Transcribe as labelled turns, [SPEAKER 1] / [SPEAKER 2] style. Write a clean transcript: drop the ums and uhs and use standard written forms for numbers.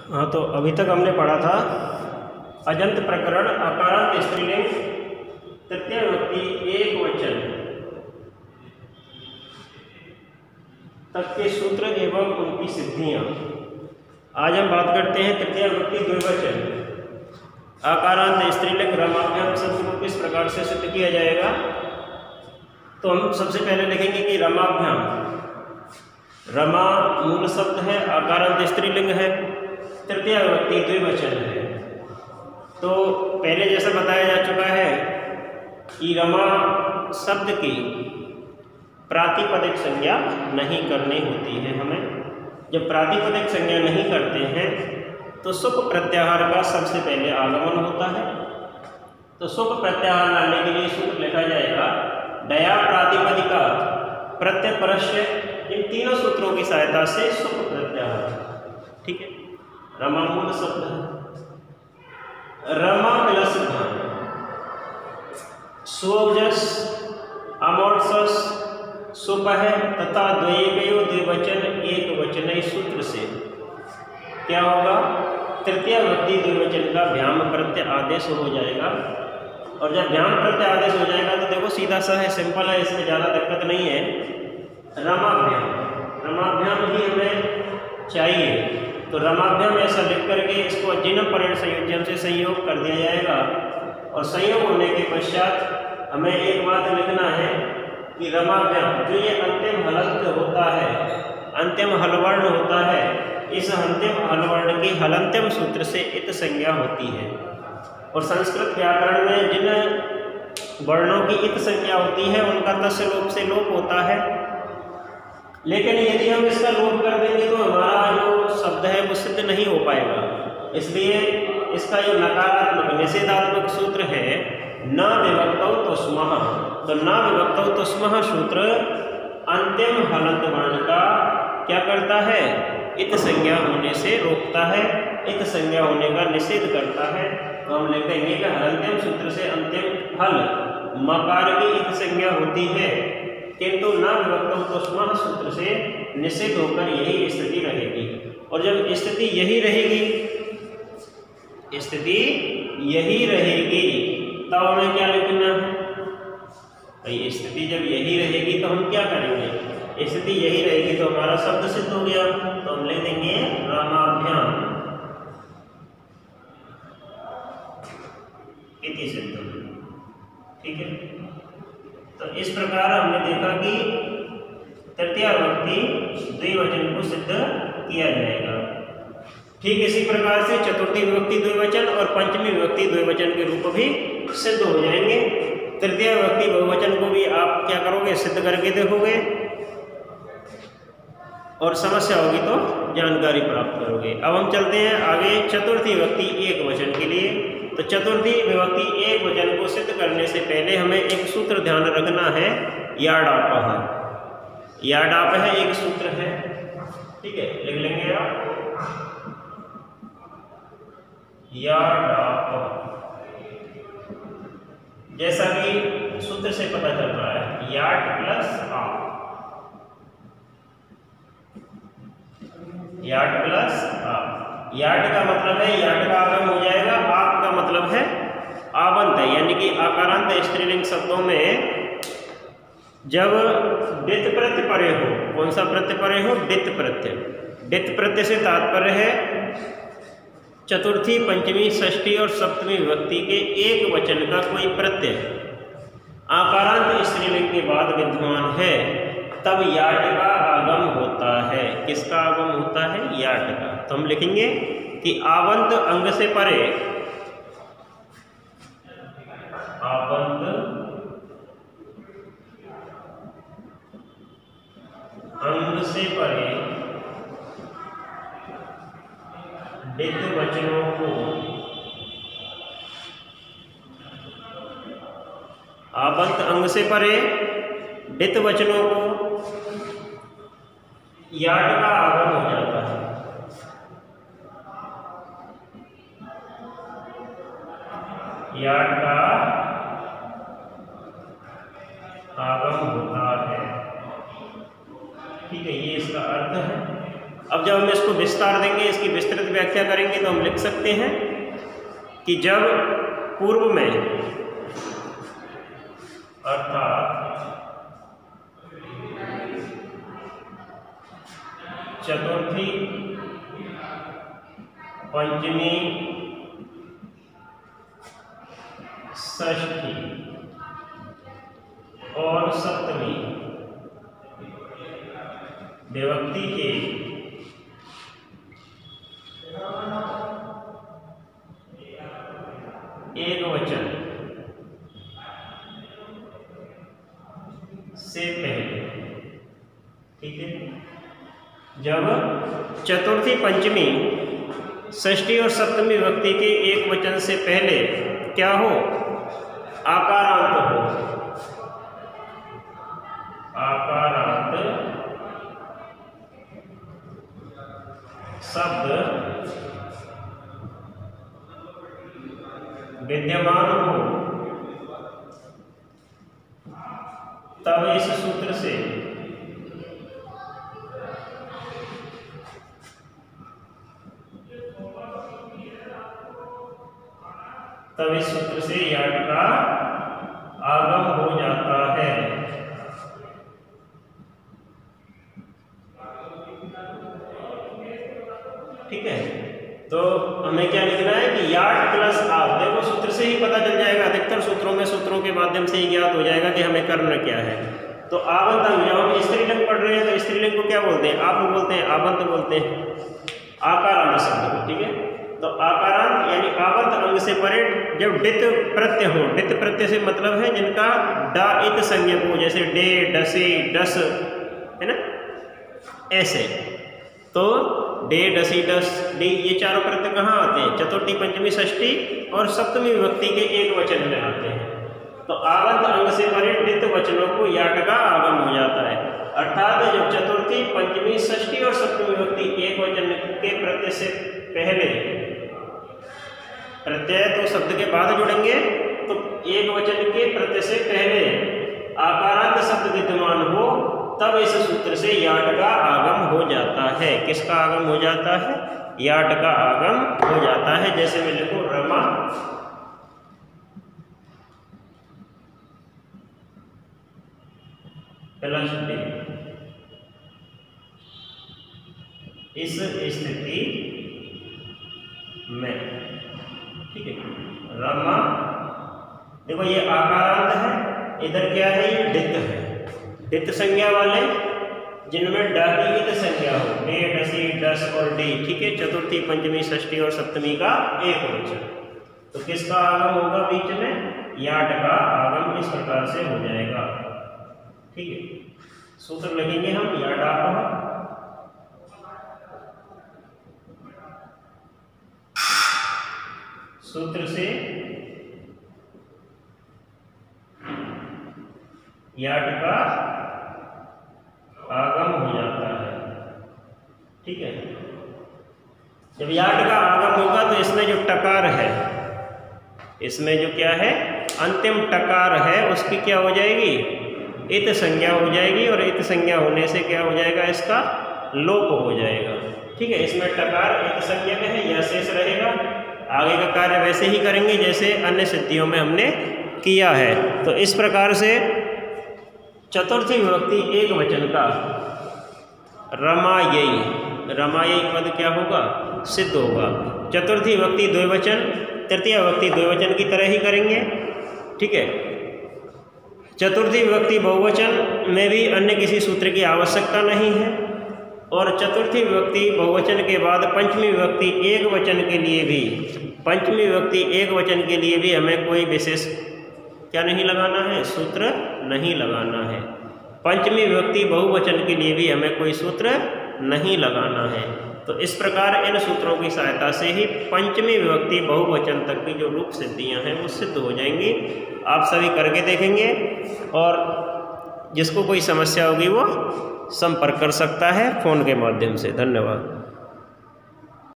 [SPEAKER 1] हाँ, तो अभी तक हमने पढ़ा था अजंत प्रकरण अकारांत स्त्रीलिंग तृतीय विभक्ति एक वचन तक के सूत्र एवं उनकी सिद्धियां। आज हम बात करते हैं तृतीय विभक्ति द्विवचन आकारांत स्त्रीलिंग रमाभ्याम शब्द को किस प्रकार से सिद्ध किया जाएगा। तो हम सबसे पहले लिखेंगे कि रमाभ्याम, रमा मूल शब्द है, आकारांत स्त्रीलिंग है, तृतीय विभक्ति द्विवचन है। तो पहले जैसा बताया जा चुका है कि रमा शब्द की प्रातिपदिक संज्ञा नहीं करनी होती है। हमें जब प्रातिपदिक संज्ञा नहीं करते हैं तो सुप प्रत्याहार का सबसे पहले आगमन होता है। तो सुप प्रत्याहार लाने के लिए सूत्र लिखा जाएगा डया प्रातिपदिका प्रत्ययपरस्य। इन तीनों सूत्रों की सहायता से सुप प्रत्याहार, ठीक है। रमा मूल शब्द है, रमा प्लस धान, स्वजस अमोर्सस सुप है तथा द्वयेकयो द्विवचन एक वचन सूत्र से क्या होगा, तृतीय विभक्ति द्विवचन का भ्याम प्रत्यय आदेश हो जाएगा। और जब भ्याम प्रत्यय आदेश हो जाएगा तो देखो सीधा सा है, सिंपल है, इसमें ज़्यादा दिक्कत नहीं है। रमाभ्याम, रमाभ्याम ही हमें चाहिए। तो रमाभ्याम ऐसा लिख करके इसको जिनम परिण संयोजन से संयोग कर दिया जाएगा। और संयोग होने के पश्चात हमें एक बात लिखना है कि रमाभ्याम जो ये अंतिम हलंत होता है, अंतिम हलवर्ण होता है, इस अंतिम हलवर्ण की हलंत्यम सूत्र से इत संज्ञा होती है। और संस्कृत व्याकरण में जिन वर्णों की इत संज्ञा होती है उनका तस्य लोप से लोप होता है। लेकिन यदि हम इसका लोप कर देंगे तो हमारा जो शब्द है वो सिद्ध नहीं हो पाएगा। इसलिए इसका जो नकारात्मक निषेधात्मक सूत्र है न विभक्तौ तुष्मः, तो न विभक्तौ तुष्मः सूत्र अंतिम हलंत वर्ण का क्या करता है, इत संज्ञा होने से रोकता है, इत संज्ञा होने का निषेध करता है। तो हम लिख देंगे कि हलंत्यम सूत्र से अंतिम हल मकार की इत संज्ञा होती है, किंतु न विभक्तौ तुष्मः सूत्र से निषेध होकर यही स्थिति रहेगी। और जब स्थिति यही रहेगी, स्थिति यही रहेगी तब हमें क्या लिखना है भाई, स्थिति जब यही रहेगी तो हम क्या करेंगे, स्थिति यही रहेगी तो हमारा शब्द सिद्ध हो गया। तो हम लिख देंगे रमाभ्याम इति सिद्ध, ठीक है। तो इस प्रकार हमने देखा कि तृतीय विभक्ति द्विवचन को सिद्ध किया जाएगा। ठीक इसी प्रकार से चतुर्थी विभक्ति द्विवचन और पंचमी विभक्ति द्विवचन के रूप भी सिद्ध हो जाएंगे। तृतीय विभक्ति बहुवचन को भी आप क्या करोगे, सिद्ध करके देखोगे और समस्या होगी तो जानकारी प्राप्त करोगे। अब हम चलते हैं आगे चतुर्थी विभक्ति एक वचन के लिए। तो चतुर्थी विभक्ति एक वचन को सिद्ध करने से पहले हमें एक सूत्र ध्यान रखना है, याडाप। याडाप है, एक सूत्र है, ठीक है, लिख लेंगे आप याडाप। जैसा कि सूत्र से पता चल रहा है याट प्लस आप, याट प्लस आप। याट का मतलब है याट का आगम हो जाएगा, आप का मतलब है आवंत है, यानी कि आकारांत स्त्रीलिंग शब्दों में जब डित प्रत्यय परे हो, कौन सा प्रत्यय परे हो, डित प्रत्यय। डित प्रत्यय से तात्पर्य है चतुर्थी पंचमी षष्ठी और सप्तमी विभक्ति के एक वचन का कोई प्रत्यय आकारांत स्त्रीलिंग के बाद विद्यमान है, तब याट का आगम होता है। किसका आगम होता है, याट का। तो हम लिखेंगे कि आवंत अंग से परे, आवंत अंग से परे डित वचनों को आवंत अंग से परे डित वचनों को याट का आगम हो जाता है। याट का आगम होता है, ठीक है, ये इसका अर्थ है। अब जब हम इसको विस्तार देंगे, इसकी विस्तृत व्याख्या करेंगे, तो हम लिख सकते हैं कि जब पूर्व में अर्थात चतुर्थी, पंचमी, षष्ठी और सप्तमी विभक्ति के एक वचन से पहले, ठीक है, जब चतुर्थी, पंचमी, षष्ठी और सप्तमी विभक्ति के एक वचन से पहले क्या हो, आकारांत हो, आकारांत शब्द विद्यमान हो, तब इस सूत्र से याट का आगम हो जाता है। ठीक है, तो हमें क्या लिखना है कि याट प्लस आव। देखो सूत्र से ही पता चल जाएगा, अधिकतर सूत्रों में सूत्रों के माध्यम से ही ज्ञात हो जाएगा कि हमें करना क्या है। तो आवंत अंग, जब हम स्त्रीलिंग पढ़ रहे हैं तो स्त्रीलिंग को क्या बोलते हैं, आप बोलते हैं, आवंत बोलते हैं, आकारांत शब्द को। ठीक है, तो आकारांत यानी आवंत अंग से परे जब डित प्रत्यय हो, डित प्रत्यय से मतलब है जिनका डा इत संज्ञक हो, जैसे डे, डसे, डस, है ना, ऐसे। तो डे, डसी, डस, डी, ये चारों प्रत्यय कहाँ आते हैं, चतुर्थी, पंचमी, षष्ठी और सप्तमी विभक्ति के एक वचन में आते हैं। तो आवंत अंग से परे डित वचनों को याट का आगम हो जाता है। अर्थात जब चतुर्थी, पंचमी, षष्ठी और सप्तमी विभक्ति एक वचन के प्रत्यय से पहले, प्रत्यय तो शब्द के बाद जुड़ेंगे, तो एक वचन के प्रत्यय से पहले आकारांत शब्द विद्यमान हो, तब इस सूत्र से याट का आगम हो जाता है। किसका आगम हो जाता है, याट का आगम हो जाता है। जैसे मैं लिखूं रमा प्लस डे, इस स्थिति में, ठीक है, रमा, देखो ये आकारांत है, इधर क्या है, ये डित है। डित संज्ञा वाले जिनमें डा की इत संज्ञा हो, डे, डसी, डस और डी, ठीक है, चतुर्थी, पंचमी, षष्ठी और सप्तमी का एक वचन, तो किसका आगम होगा बीच में, याट का आगम इस प्रकार से हो जाएगा। ठीक है, सूत्र लिखेंगे हम, याट आपा सूत्र से याट का आगम हो जाता है। ठीक है, जब याट का आगम होगा तो इसमें जो टकार है, इसमें जो क्या है, अंतिम टकार है, उसकी क्या हो जाएगी, इत संज्ञा हो जाएगी, और इत संज्ञा होने से क्या हो जाएगा, इसका लोप हो जाएगा। ठीक है, इसमें टकार इत संज्ञा में है, यह शेष रहेगा। आगे का कार्य वैसे ही करेंगे जैसे अन्य सिद्धियों में हमने किया है। तो इस प्रकार से चतुर्थी विभक्ति एक वचन का रमायई, रमायई पद क्या होगा, सिद्ध होगा। चतुर्थी विभक्ति द्विवचन, तृतीय विभक्ति द्विवचन की तरह ही करेंगे। ठीक है, चतुर्थी विभक्ति बहुवचन में भी अन्य किसी सूत्र की आवश्यकता नहीं है, और चतुर्थी विभक्ति बहुवचन के बाद पंचमी विभक्ति एक वचन के लिए भी, पंचमी विभक्ति एक वचन के लिए भी हमें कोई विशेष क्या नहीं लगाना है, सूत्र नहीं लगाना है। पंचमी विभक्ति बहुवचन के लिए भी हमें कोई सूत्र नहीं लगाना है। तो इस प्रकार इन सूत्रों की सहायता से ही पंचमी विभक्ति बहुवचन तक की जो रूप सिद्धियां हैं वो सिद्ध हो जाएंगी। आप सभी करके देखेंगे, और जिसको कोई समस्या होगी वो संपर्क कर सकता है फ़ोन के माध्यम से। धन्यवाद।